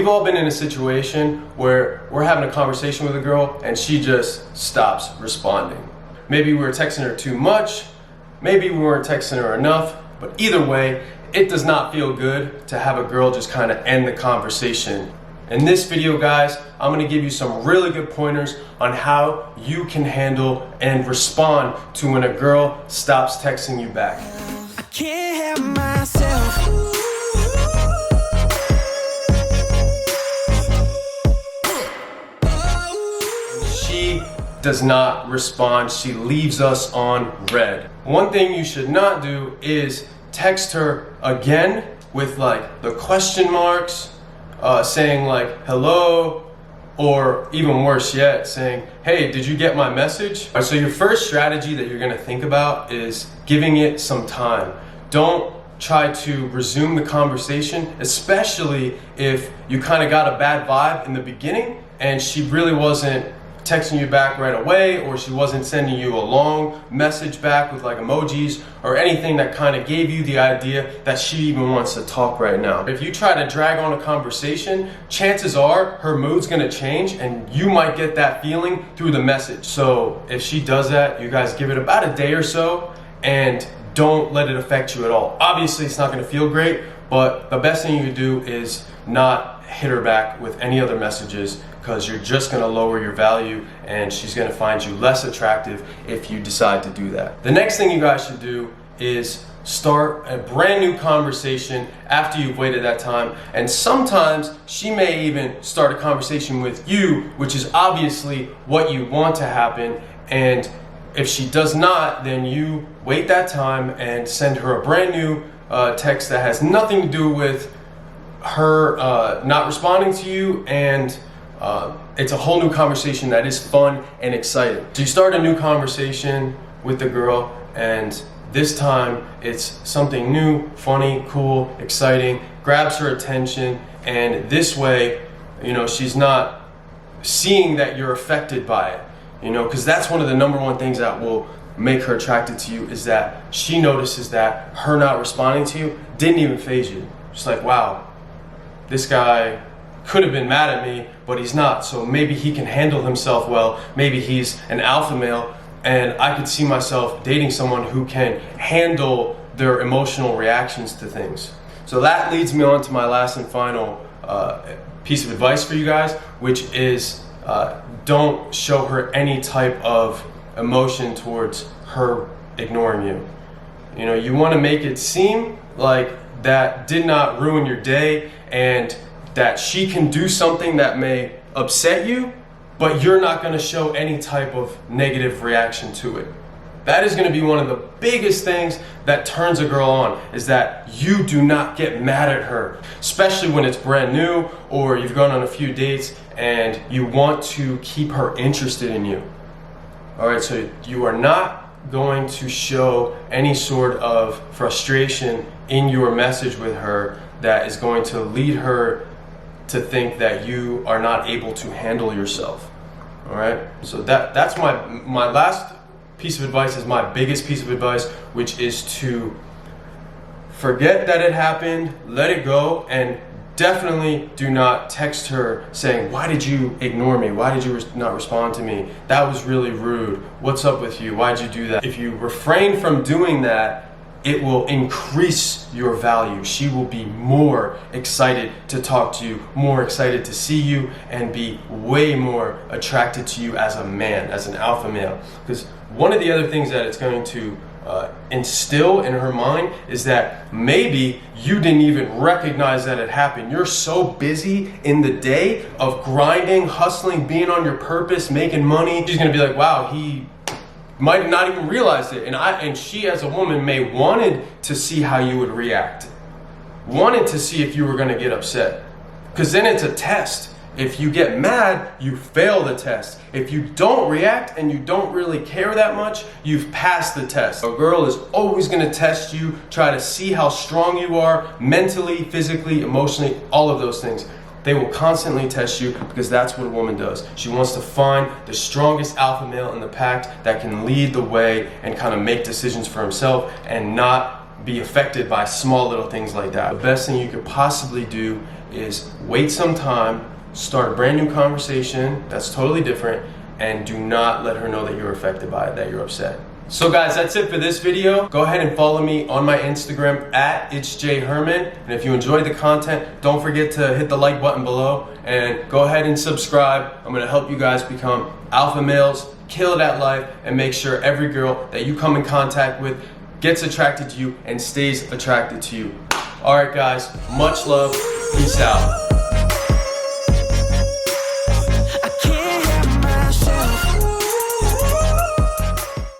all been in a situation where we're having a conversation with a girl and she just stops responding. Maybe we were texting her too much, maybe we weren't texting her enough, but either way, it does not feel good to have a girl just kind of end the conversation. In this video, guys, I'm going to give you some really good pointers on how you can handle and respond to when a girl stops texting you back. I can't help myself. She does not respond. She leaves us on red. One thing you should not do is text her again with like the question marks, saying like hello, or even worse yet, saying, hey, did you get my message? So your first strategy that you're gonna think about is giving it some time. Don't try to resume the conversation, especially if you kind of got a bad vibe in the beginning and she really wasn't texting you back right away, or she wasn't sending you a long message back with like emojis or anything that kind of gave you the idea that she even wants to talk right now. If you try to drag on a conversation, chances are her mood's gonna change and you might get that feeling through the message. So if she does that, you guys give it about a day or so and don't let it affect you at all. Obviously it's not gonna feel great, but the best thing you can do is not hit her back with any other messages, because you're just going to lower your value and she's going to find you less attractive if you decide to do that. The next thing you guys should do is start a brand new conversation after you've waited that time, and sometimes she may even start a conversation with you, which is obviously what you want to happen. And if she does not, then you wait that time and send her a brand new text that has nothing to do with her not responding to you, and it's a whole new conversation that is fun and exciting. So you start a new conversation with the girl, and this time it's something new, funny, cool, exciting, grabs her attention, and this way, you know, she's not seeing that you're affected by it, you know, because that's one of the number one things that will make her attracted to you, is that she notices that her not responding to you didn't even faze you. Just like, wow, this guy could have been mad at me, but he's not, so maybe he can handle himself well. Maybe he's an alpha male, and I could see myself dating someone who can handle their emotional reactions to things. So that leads me on to my last and final piece of advice for you guys, which is don't show her any type of emotion towards her ignoring you. You know, you want to make it seem like that did not ruin your day, and that she can do something that may upset you, but you're not going to show any type of negative reaction to it. That is going to be one of the biggest things that turns a girl on, is that you do not get mad at her, especially when it's brand new or you've gone on a few dates and you want to keep her interested in you. All right, so you are not going to show any sort of frustration in your message with her that is going to lead her to think that you are not able to handle yourself. All right, so that's my last piece of advice, is my biggest piece of advice, which is to forget that it happened, let it go, and definitely do not text her saying, why did you ignore me? Why did you not respond to me? That was really rude. What's up with you? Why'd you do that? If you refrain from doing that, it will increase your value. She will be more excited to talk to you, more excited to see you, and be way more attracted to you as a man, as an alpha male. Because one of the other things that it's going to instill in her mind is that maybe you didn't even recognize that it happened. You're so busy in the day of grinding, hustling, being on your purpose, making money. She's gonna be like, wow, he might have not even realized it. And she as a woman may wanted to see how you would react. Wanted to see if you were gonna get upset. Because then it's a test. If you get mad, you fail the test. If you don't react and you don't really care that much, you've passed the test. A girl is always gonna test you, try to see how strong you are, mentally, physically, emotionally, all of those things. They will constantly test you because that's what a woman does. She wants to find the strongest alpha male in the pack that can lead the way and kind of make decisions for himself and not be affected by small little things like that. The best thing you could possibly do is wait some time, start a brand new conversation that's totally different, and do not let her know that you're affected by it, that you're upset. So guys, that's it for this video. Go ahead and follow me on my Instagram at itsjherman. And if you enjoyed the content, don't forget to hit the like button below and go ahead and subscribe. I'm gonna help you guys become alpha males, kill it at life, and make sure every girl that you come in contact with gets attracted to you and stays attracted to you. All right guys, much love, peace out.